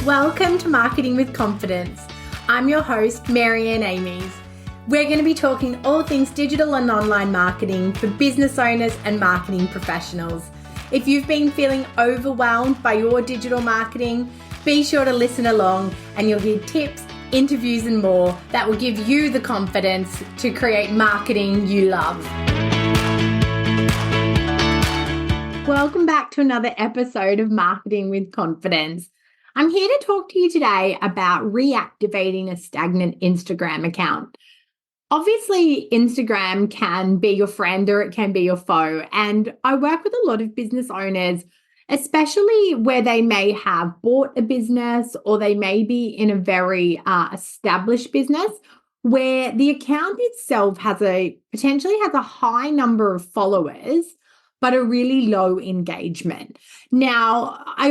Welcome to Marketing with Confidence. I'm your host, Marianne Amies. We're going to be talking all things digital and online marketing for business owners and marketing professionals. If you've been feeling overwhelmed by your digital marketing, be sure to listen along and you'll hear tips, interviews and more that will give you the confidence to create marketing you love. Welcome back to another episode of Marketing with Confidence. I'm here to talk to you today about reactivating a stagnant Instagram account. Obviously, Instagram can be your friend or it can be your foe. And I work with a lot of business owners, especially where they may have bought a business or they may be in a very established business where the account itself potentially has a high number of followers, but a really low engagement. Now, I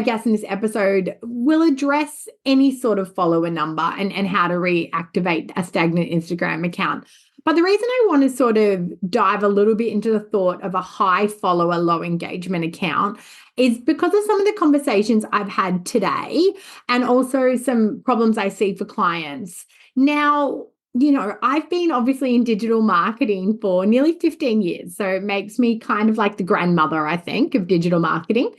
guess in this episode, will address any sort of follower number and how to reactivate a stagnant Instagram account. But the reason I want to sort of dive a little bit into the thought of a high follower, low engagement account is because of some of the conversations I've had today and also some problems I see for clients. Now, I've been obviously in digital marketing for nearly 15 years. So it makes me kind of like the grandmother, I think, of digital marketing.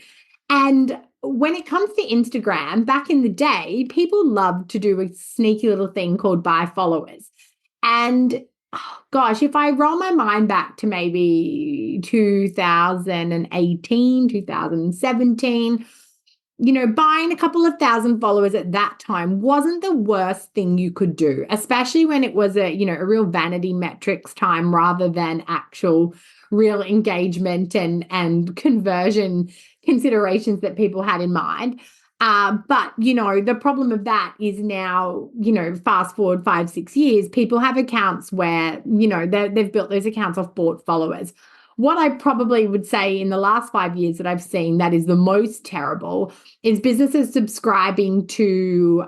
And when it comes to Instagram, back in the day, people loved to do a sneaky little thing called buy followers. And gosh, if I roll my mind back to maybe 2018, 2017, buying a couple of thousand followers at that time wasn't the worst thing you could do, especially when it was a real vanity metrics time rather than actual real engagement and conversion considerations that people had in mind. But the problem of that is now, fast forward 5-6 years, people have accounts where, they've built those accounts off bought followers. What I probably would say in the last 5 years that I've seen that is the most terrible is businesses subscribing to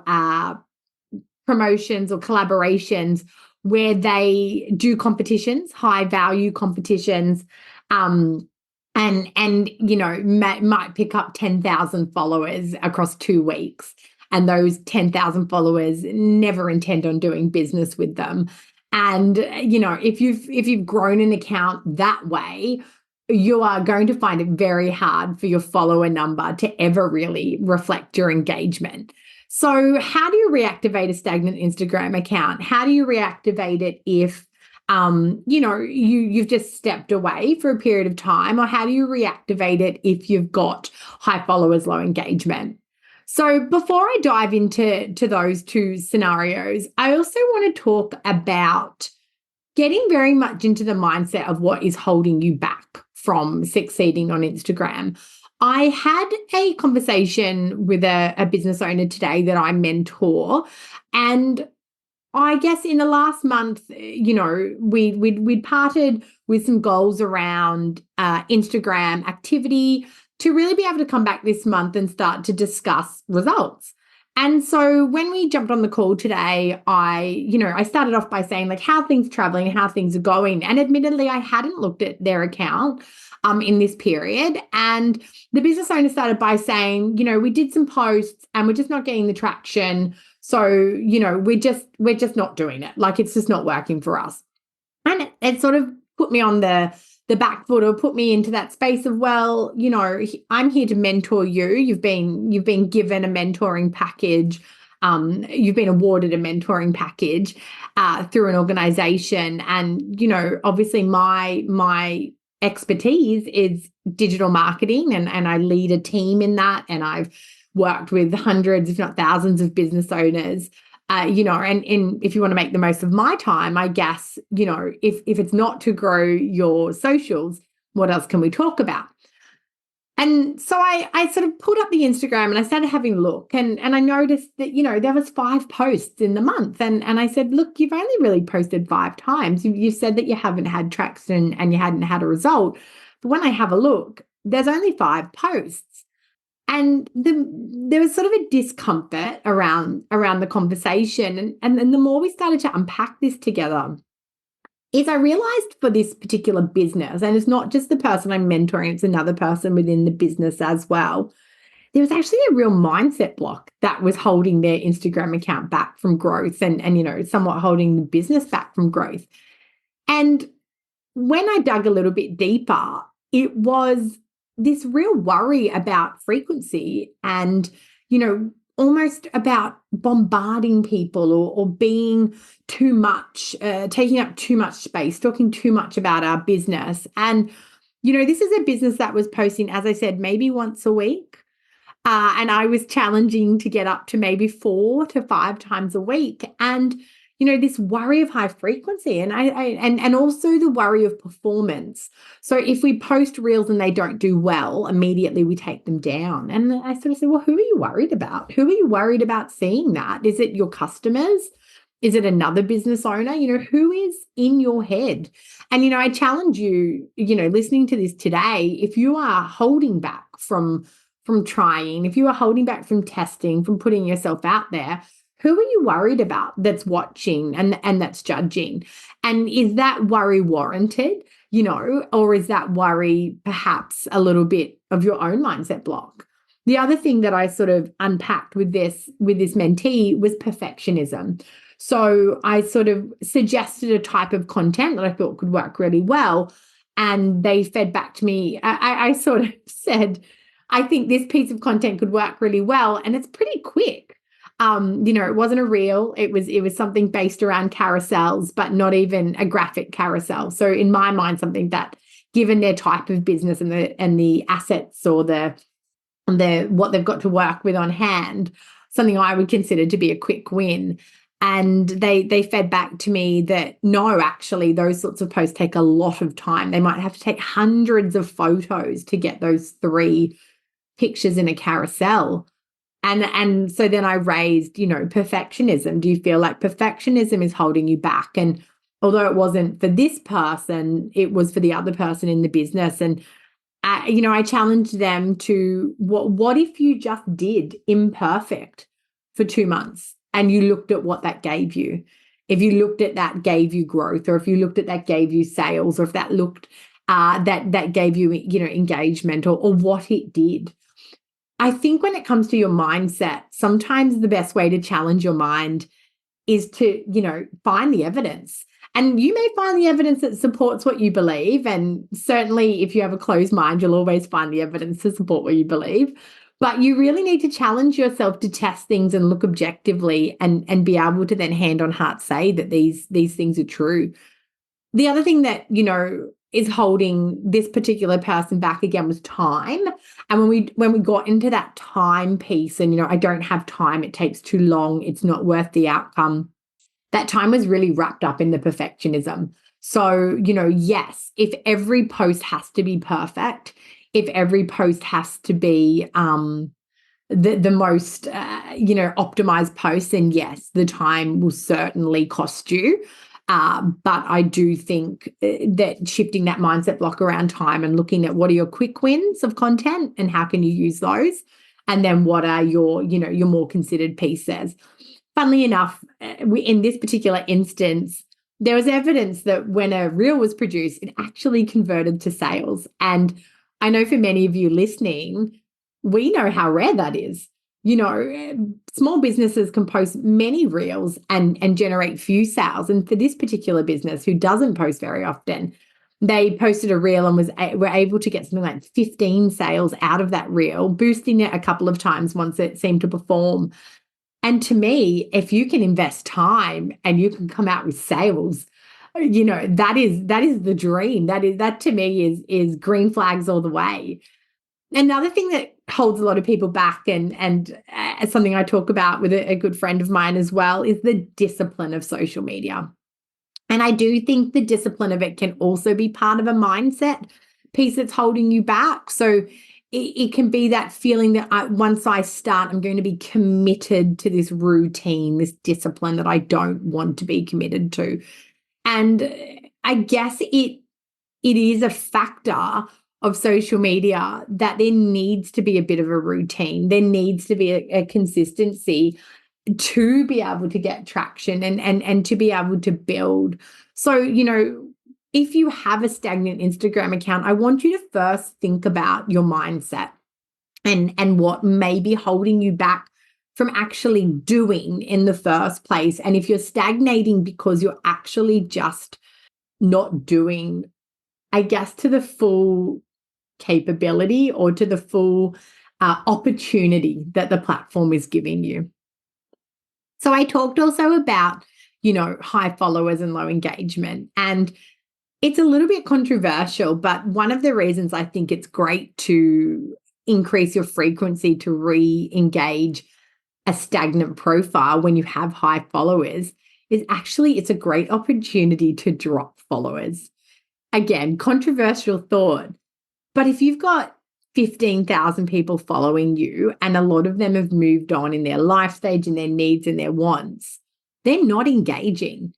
promotions or collaborations where they do competitions, high value competitions, and might pick up 10,000 followers across 2 weeks. And those 10,000 followers never intend on doing business with them. And, if you've grown an account that way, you are going to find it very hard for your follower number to ever really reflect your engagement. So how do you reactivate a stagnant Instagram account? How do you reactivate it if, you've just stepped away for a period of time? Or how do you reactivate it if you've got high followers, low engagement? So before I dive into those two scenarios, I also want to talk about getting very much into the mindset of what is holding you back from succeeding on Instagram. I had a conversation with a business owner today that I mentor, and I guess in the last month, we'd parted with some goals around Instagram activity to really be able to come back this month and start to discuss results. And so when we jumped on the call today, I started off by saying like how things traveling, how things are going. And admittedly, I hadn't looked at their account in this period. And the business owner started by saying, we did some posts and we're just not getting the traction. So, we're just not doing it. Like it's just not working for us. And it sort of put me on the back foot or put me into that space of, well, I'm here to mentor you. You've been given a mentoring package. You've been awarded a mentoring package through an organization. And, obviously my expertise is digital marketing and I lead a team in that. And I've worked with hundreds, if not thousands of business owners. And if you want to make the most of my time, I guess, if it's not to grow your socials, what else can we talk about? And so I sort of pulled up the Instagram and I started having a look and I noticed that, there was 5 posts in the month. And I said, look, you've only really posted 5 times. You said that you haven't had traction and you hadn't had a result. But when I have a look, there's only 5 posts. And there was sort of a discomfort around the conversation. And then the more we started to unpack this together, is I realized for this particular business, and it's not just the person I'm mentoring, it's another person within the business as well, there was actually a real mindset block that was holding their Instagram account back from growth and somewhat holding the business back from growth. And when I dug a little bit deeper, it was this real worry about frequency and, almost about bombarding people or being too much, taking up too much space, talking too much about our business. And, this is a business that was posting, as I said, maybe once a week. And I was challenging to get up to maybe 4 to 5 times a week. And, this worry of high frequency and also the worry of performance. So if we post reels and they don't do well, immediately we take them down. And I sort of said, well, who are you worried about? Who are you worried about seeing that? Is it your customers? Is it another business owner? Who is in your head? And, I challenge you, listening to this today, if you are holding back from trying, if you are holding back from testing, from putting yourself out there, who are you worried about that's watching and that's judging? And is that worry warranted, or is that worry perhaps a little bit of your own mindset block? The other thing that I sort of unpacked with this mentee was perfectionism. So I sort of suggested a type of content that I thought could work really well. And they fed back to me. I sort of said, I think this piece of content could work really well. And it's pretty quick. It wasn't a reel. It was something based around carousels, but not even a graphic carousel. So in my mind, something that, given their type of business and the assets or the what they've got to work with on hand, something I would consider to be a quick win. And they fed back to me that no, actually, those sorts of posts take a lot of time. They might have to take hundreds of photos to get those 3 pictures in a carousel. And so then I raised, perfectionism. Do you feel like perfectionism is holding you back? And although it wasn't for this person, it was for the other person in the business. And, I challenged them to what if you just did imperfect for 2 months and you looked at what that gave you? If you looked at that gave you growth, or if you looked at that gave you sales, or if that looked that gave you, engagement or what it did. I think when it comes to your mindset, sometimes the best way to challenge your mind is to, find the evidence. And you may find the evidence that supports what you believe. And certainly if you have a closed mind, you'll always find the evidence to support what you believe. But you really need to challenge yourself to test things and look objectively and be able to then hand on heart say that these things are true. The other thing that, is holding this particular person back again was time. And when we got into that time piece and, I don't have time, it takes too long, it's not worth the outcome, that time was really wrapped up in the perfectionism. So, yes, if every post has to be perfect, if every post has to be the most, optimized post, then yes, the time will certainly cost you. But I do think that shifting that mindset block around time and looking at what are your quick wins of content and how can you use those, and then what are your more considered pieces. Funnily enough, in this particular instance, there was evidence that when a reel was produced, it actually converted to sales. And I know for many of you listening, we know how rare that is. Small businesses can post many reels and generate few sales. And for this particular business who doesn't post very often, they posted a reel and were able to get something like 15 sales out of that reel, boosting it a couple of times once it seemed to perform. And to me, if you can invest time and you can come out with sales, that is the dream. That to me is green flags all the way. Another thing that holds a lot of people back and something I talk about with a good friend of mine as well is the discipline of social media. And I do think the discipline of it can also be part of a mindset piece that's holding you back. So it can be that feeling that once I start, I'm going to be committed to this routine, this discipline that I don't want to be committed to. And I guess it is a factor of social media that there needs to be a bit of a routine. There needs to be a consistency to be able to get traction and to be able to build. So, if you have a stagnant Instagram account, I want you to first think about your mindset. and what may be holding you back from actually doing in the first place. And if you're stagnating because you're actually just not doing, I guess, to the full capability or to the full opportunity that the platform is giving you. So I talked also about, high followers and low engagement. And it's a little bit controversial, but one of the reasons I think it's great to increase your frequency to re-engage a stagnant profile when you have high followers is actually it's a great opportunity to drop followers. Again, controversial thought, but if you've got 15,000 people following you and a lot of them have moved on in their life stage and their needs and their wants, they're not engaging.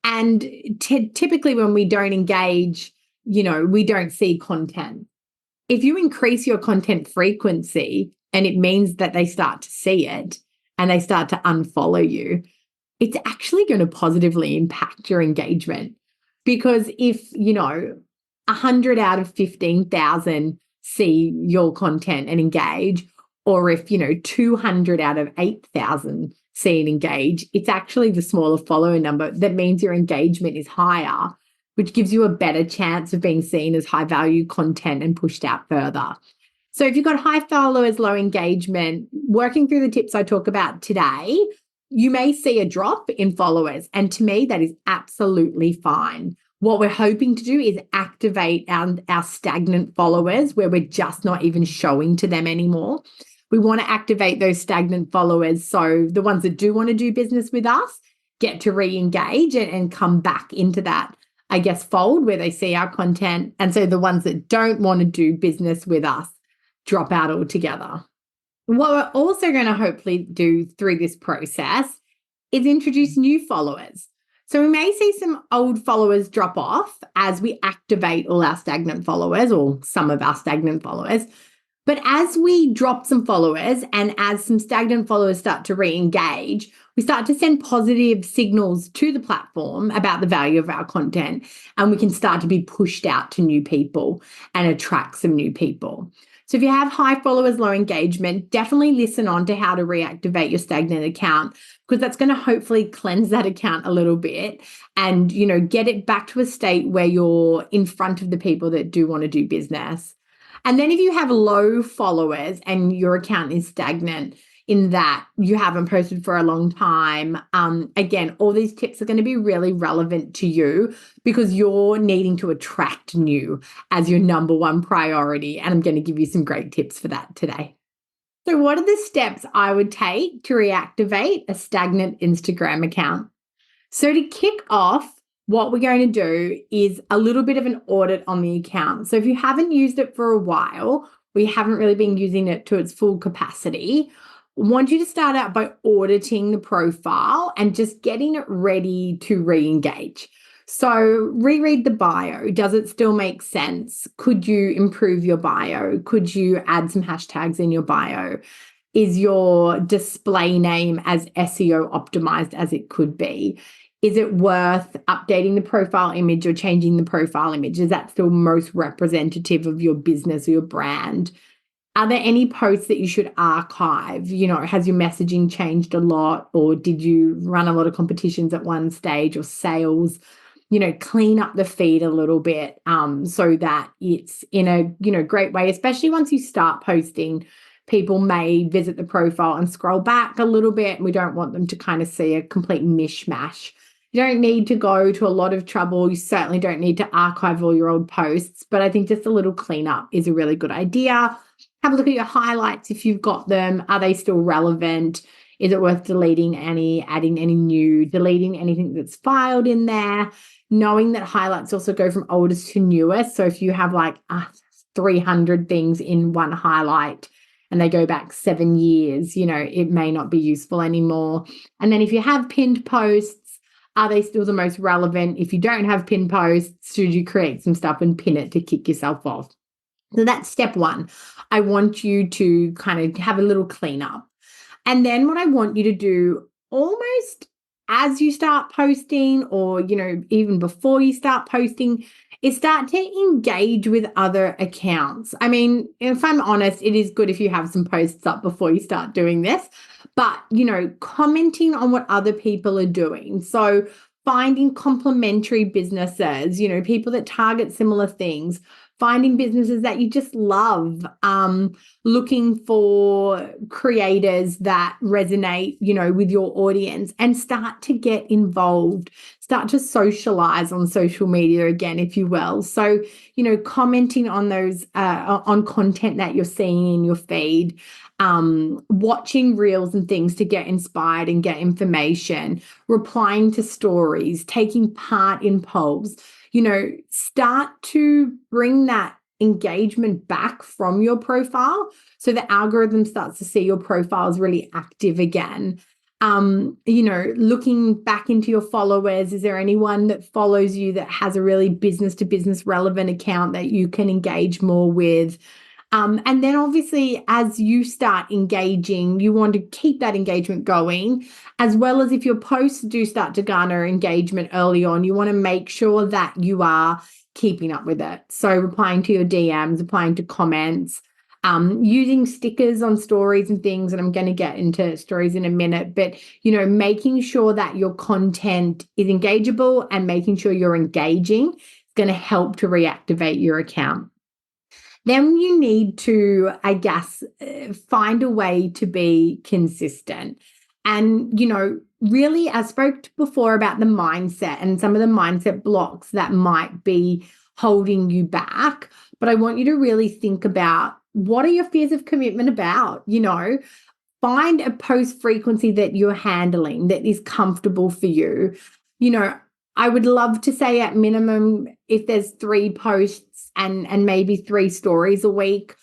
And typically when we don't engage, we don't see content. If you increase your content frequency and it means that they start to see it and they start to unfollow you, it's actually going to positively impact your engagement. Because if, 100 out of 15,000 see your content and engage, or if, 200 out of 8,000 see and engage, it's actually the smaller follower number that means your engagement is higher, which gives you a better chance of being seen as high value content and pushed out further. So if you've got high followers, low engagement, working through the tips I talk about today, you may see a drop in followers. And to me, that is absolutely fine. What we're hoping to do is activate our stagnant followers where we're just not even showing to them anymore. We want to activate those stagnant followers. So the ones that do want to do business with us get to re-engage and come back into that, I guess, fold where they see our content. And so the ones that don't want to do business with us drop out altogether. What we're also going to hopefully do through this process is introduce new followers. So we may see some old followers drop off as we activate all our stagnant followers or some of our stagnant followers. But as we drop some followers and as some stagnant followers start to re-engage, we start to send positive signals to the platform about the value of our content, and we can start to be pushed out to new people and attract some new people. So if you have high followers, low engagement, definitely listen on to how to reactivate your stagnant account, because that's going to hopefully cleanse that account a little bit and, get it back to a state where you're in front of the people that do want to do business. And then if you have low followers and your account is stagnant in that you haven't posted for a long time, again, all these tips are going to be really relevant to you because you're needing to attract new as your number one priority. And I'm going to give you some great tips for that today. So what are the steps I would take to reactivate a stagnant Instagram account? So to kick off, what we're going to do is a little bit of an audit on the account. So if you haven't used it for a while, or you haven't really been using it to its full capacity, I want you to start out by auditing the profile and just getting it ready to re-engage. So reread the bio. Does it still make sense? Could you improve your bio? Could you add some hashtags in your bio? Is your display name as SEO optimized as it could be? Is it worth updating the profile image or changing the profile image? Is that still most representative of your business or your brand? Are there any posts that you should archive? Has your messaging changed a lot, or did you run a lot of competitions at one stage or sales? Clean up the feed a little bit so that it's in a great way, especially once you start posting. People may visit the profile and scroll back a little bit. We don't want them to kind of see a complete mishmash. You don't need to go to a lot of trouble. You certainly don't need to archive all your old posts, but I think just a little cleanup is a really good idea. Have a look at your highlights if you've got them. Are they still relevant? Is it worth deleting any, adding any new, deleting anything that's filed in there? Knowing that highlights also go from oldest to newest. So if you have like 300 things in one highlight and they go back 7 years, it may not be useful anymore. And then if you have pinned posts, are they still the most relevant? If you don't have pinned posts, should you create some stuff and pin it to kick yourself off? So that's step one. I want you to kind of have a little cleanup. And then what I want you to do almost as you start posting or, even before you start posting is start to engage with other accounts. I mean, if I'm honest, it is good if you have some posts up before you start doing this, but, commenting on what other people are doing. So finding complementary businesses, people that target similar things, finding businesses that you just love, looking for creators that resonate, with your audience, and start to get involved, start to socialize on social media again, if you will. So, commenting on those, on content that you're seeing in your feed, watching reels and things to get inspired and get information, replying to stories, taking part in polls, start to bring that engagement back from your profile. So the algorithm starts to see your profile is really active again. Looking back into your followers, is there anyone that follows you that has a really business to business relevant account that you can engage more with? And then obviously, as you start engaging, you want to keep that engagement going, as well as if your posts do start to garner engagement early on, you want to make sure that you are keeping up with it. So replying to your DMs, replying to comments, using stickers on stories and things. And I'm going to get into stories in a minute, but, making sure that your content is engageable and making sure you're engaging is going to help to reactivate your account. Then you need to, I guess, find a way to be consistent. And, really, I spoke before about the mindset and some of the mindset blocks that might be holding you back. But I want you to really think about, what are your fears of commitment about? Find a post frequency that you're handling that is comfortable for you. I would love to say at minimum, if there's 3 posts and maybe 3 stories a week.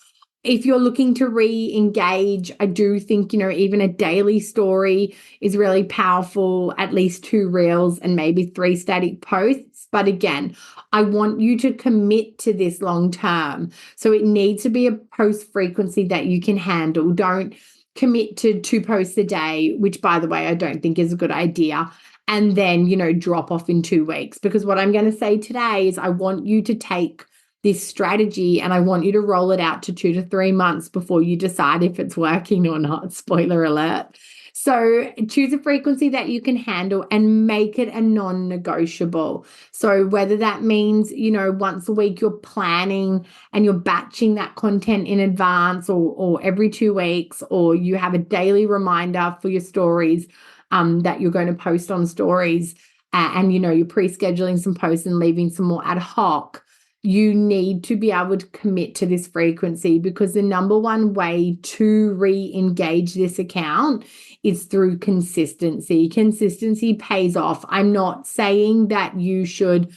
If you're looking to re-engage, I do think, even a daily story is really powerful, at least 2 reels and maybe 3 static posts. But again, I want you to commit to this long term. So it needs to be a post frequency that you can handle. Don't commit to 2 posts a day, which, by the way, I don't think is a good idea, and then, drop off in 2 weeks. Because what I'm going to say today is I want you to take this strategy and I want you to roll it out to 2 to 3 months before you decide if it's working or not. Spoiler alert. So choose a frequency that you can handle and make it a non-negotiable. So whether that means, once a week you're planning and you're batching that content in advance, or every 2 weeks, or you have a daily reminder for your stories that you're going to post on stories, and, you're pre-scheduling some posts and leaving some more ad hoc. You need to be able to commit to this frequency, because the number one way to re-engage this account is through consistency. Consistency pays off. I'm not saying that you should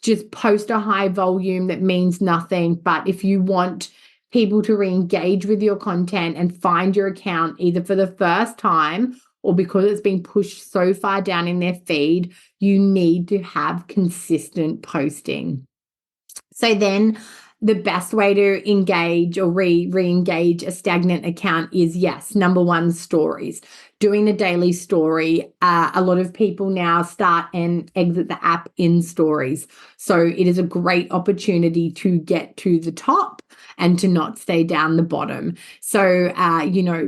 just post a high volume that means nothing, but if you want people to re-engage with your content and find your account either for the first time or because it's been pushed so far down in their feed, you need to have consistent posting. So then the best way to engage or re-engage a stagnant account is, yes, number 1, stories. Doing the daily story. A lot of people now start and exit the app in stories. So it is a great opportunity to get to the top and to not stay down the bottom. So,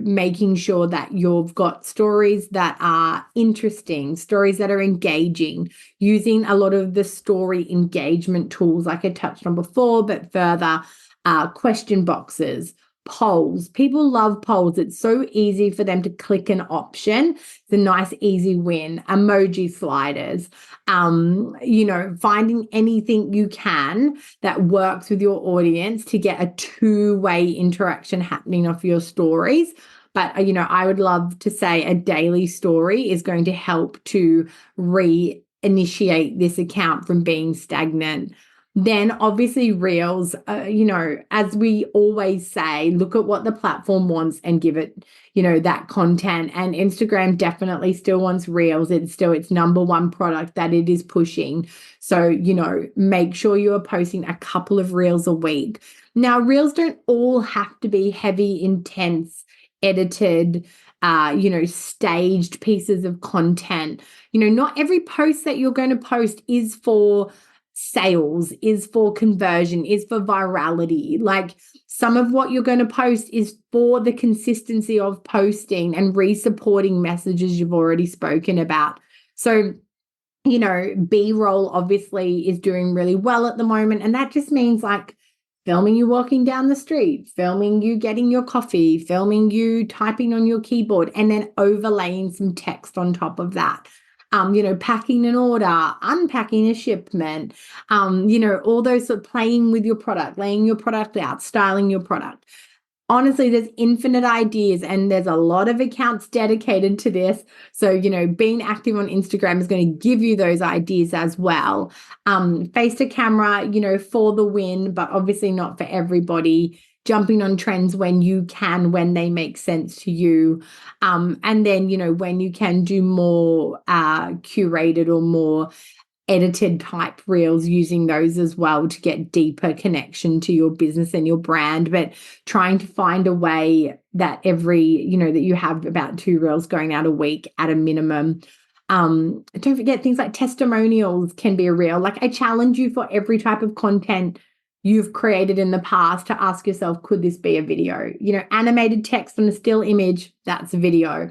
making sure that you've got stories that are interesting, stories that are engaging, using a lot of the story engagement tools like I touched on before, but further, question boxes, polls. People love polls. It's so easy for them to click an option. It's a nice, easy win. Emoji sliders, finding anything you can that works with your audience to get a 2-way interaction happening off your stories. But, I would love to say a daily story is going to help to reinitiate this account from being stagnant. Then obviously reels, as we always say, look at what the platform wants and give it, that content. And Instagram definitely still wants reels. It's still its number 1 product that it is pushing. So, make sure you are posting a couple of reels a week. Now, reels don't all have to be heavy, intense, edited, staged pieces of content. Not every post that you're going to post is for sales, is for conversion, is for virality. Like, some of what you're going to post is for the consistency of posting and re-supporting messages you've already spoken about. So, B-roll obviously is doing really well at the moment. And that just means like filming you walking down the street, filming you getting your coffee, filming you typing on your keyboard, and then overlaying some text on top of that. Packing an order, unpacking a shipment, all those sort of playing with your product, laying your product out, styling your product. Honestly, there's infinite ideas and there's a lot of accounts dedicated to this. So, being active on Instagram is going to give you those ideas as well. Face to camera, for the win, but obviously not for everybody. Jumping on trends when you can, when they make sense to you. And then, when you can do more curated or more edited type reels, using those as well to get deeper connection to your business and your brand, but trying to find a way that that you have about 2 reels going out a week at a minimum. Don't forget things like testimonials can be a reel. Like, I challenge you, for every type of content you've created in the past, to ask yourself, could this be a video? Animated text on a still image, that's a video.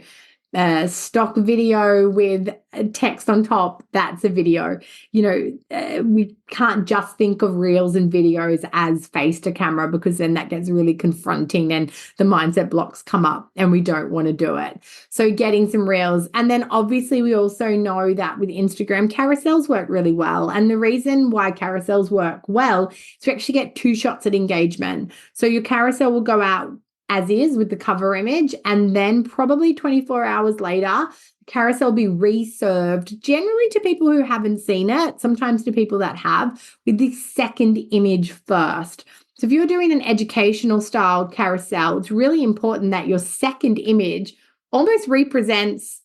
Stock video with text on top, that's a video. We can't just think of reels and videos as face to camera, because then that gets really confronting and the mindset blocks come up and we don't want to do it. So getting some reels. And then obviously we also know that with Instagram, carousels work really well. And the reason why carousels work well is to actually get 2 shots at engagement. So your carousel will go out as is with the cover image, and then probably 24 hours later, carousel will be reserved, generally to people who haven't seen it, sometimes to people that have, with the second image first. So if you're doing an educational style carousel, it's really important that your second image almost represents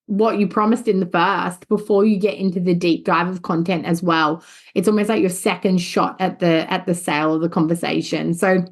what you promised in the first, before you get into the deep dive of content as well. It's almost like your second shot at the sale of the conversation. So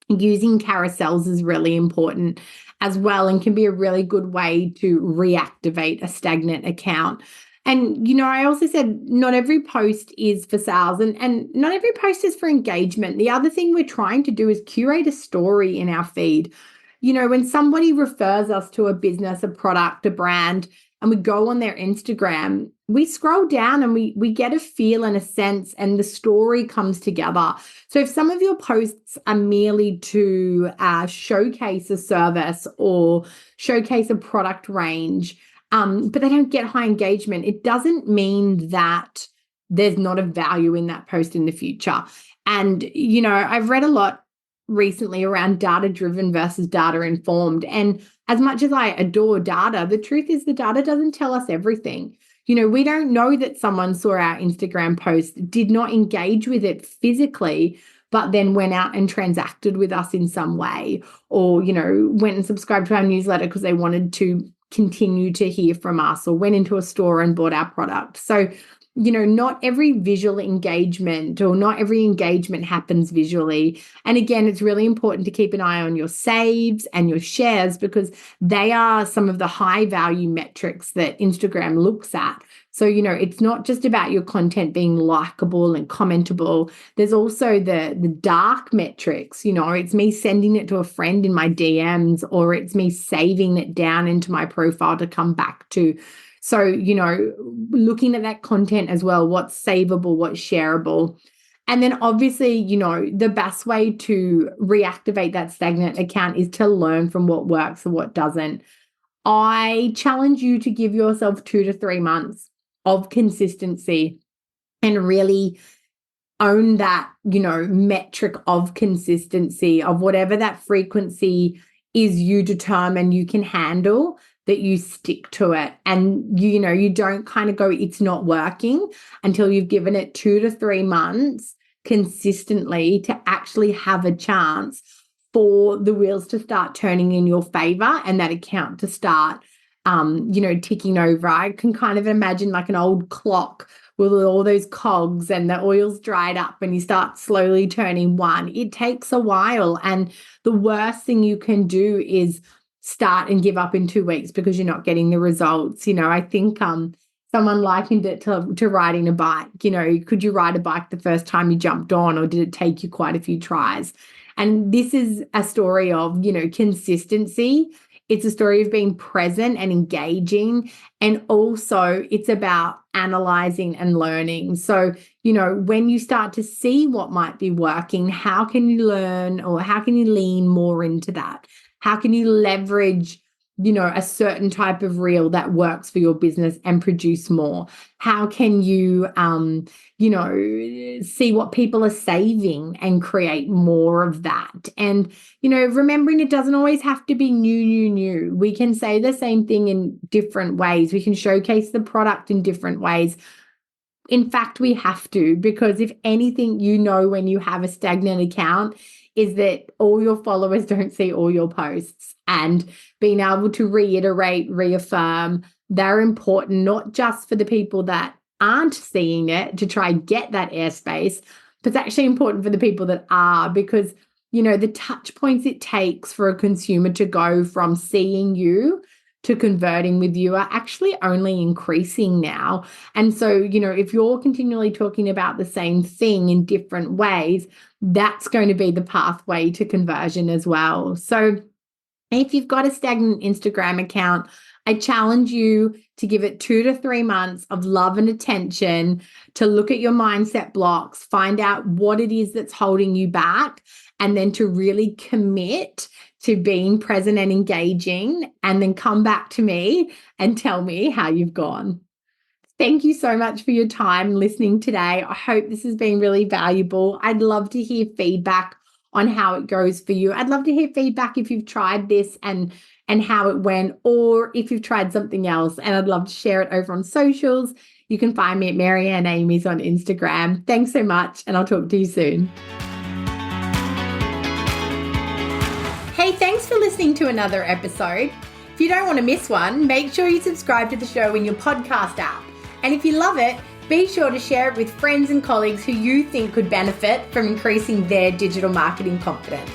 using carousels is really important as well, and can be a really good way to reactivate a stagnant account. And, I also said not every post is for sales, and not every post is for engagement. The other thing we're trying to do is curate a story in our feed. When somebody refers us to a business, a product, a brand, and we go on their Instagram, we scroll down and we get a feel and a sense, and the story comes together. So if some of your posts are merely to showcase a service or showcase a product range, but they don't get high engagement, it doesn't mean that there's not a value in that post in the future. And, I've read a lot recently around data-driven versus data-informed. And as much as I adore data, the truth is the data doesn't tell us everything. We don't know that someone saw our Instagram post, did not engage with it physically, but then went out and transacted with us in some way, or, went and subscribed to our newsletter because they wanted to continue to hear from us, or went into a store and bought our product. So, not every visual engagement, or not every engagement happens visually. And again, it's really important to keep an eye on your saves and your shares, because they are some of the high value metrics that Instagram looks at. So, it's not just about your content being likable and commentable. There's also the dark metrics. It's me sending it to a friend in my DMs, or it's me saving it down into my profile to come back to. So, looking at that content as well, what's savable, what's shareable. And then obviously, the best way to reactivate that stagnant account is to learn from what works and what doesn't. I challenge you to give yourself 2 to 3 months of consistency and really own that, metric of consistency, of whatever that frequency is you determine you can handle, that you stick to it. And, you don't kind of go, it's not working, until you've given it 2 to 3 months consistently to actually have a chance for the wheels to start turning in your favor and that account to start, ticking over. I can kind of imagine like an old clock with all those cogs, and the oil's dried up and you start slowly turning one. It takes a while. And the worst thing you can do is start and give up in 2 weeks because you're not getting the results. I think Someone likened it to riding a bike. Could you ride a bike the first time you jumped on, or did it take you quite a few tries? And this is a story of, consistency. It's a story of being present and engaging. And also it's about analyzing and learning. So, when you start to see what might be working, how can you learn, or how can you lean more into that? How can you leverage a certain type of reel that works for your business and produce more? How can you, see what people are saving and create more of that? And, remembering it doesn't always have to be new. We can say the same thing in different ways. We can showcase the product in different ways. In fact, we have to, because if anything, when you have a stagnant account, is that all your followers don't see all your posts. And being able to reiterate, reaffirm, they're important, not just for the people that aren't seeing it to try and get that airspace, but it's actually important for the people that are, because, the touch points it takes for a consumer to go from seeing you to converting with you are actually only increasing now. And so, if you're continually talking about the same thing in different ways, that's going to be the pathway to conversion as well. So if you've got a stagnant Instagram account, I challenge you to give it 2 to 3 months of love and attention, to look at your mindset blocks, find out what it is that's holding you back, and then to really commit to being present and engaging, and then come back to me and tell me how you've gone. Thank you so much for your time listening today. I hope this has been really valuable. I'd love to hear feedback on how it goes for you. I'd love to hear feedback if you've tried this and how it went, or if you've tried something else, and I'd love to share it over on socials. You can find me at Marianne Amy's on Instagram. Thanks so much, and I'll talk to you soon. Hey, thanks for listening to another episode. If you don't want to miss one, make sure you subscribe to the show in your podcast app. And if you love it, be sure to share it with friends and colleagues who you think could benefit from increasing their digital marketing confidence.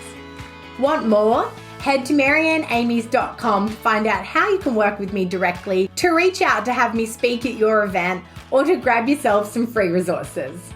Want more? Head to marianneamys.com to find out how you can work with me directly, to reach out to have me speak at your event, or to grab yourself some free resources.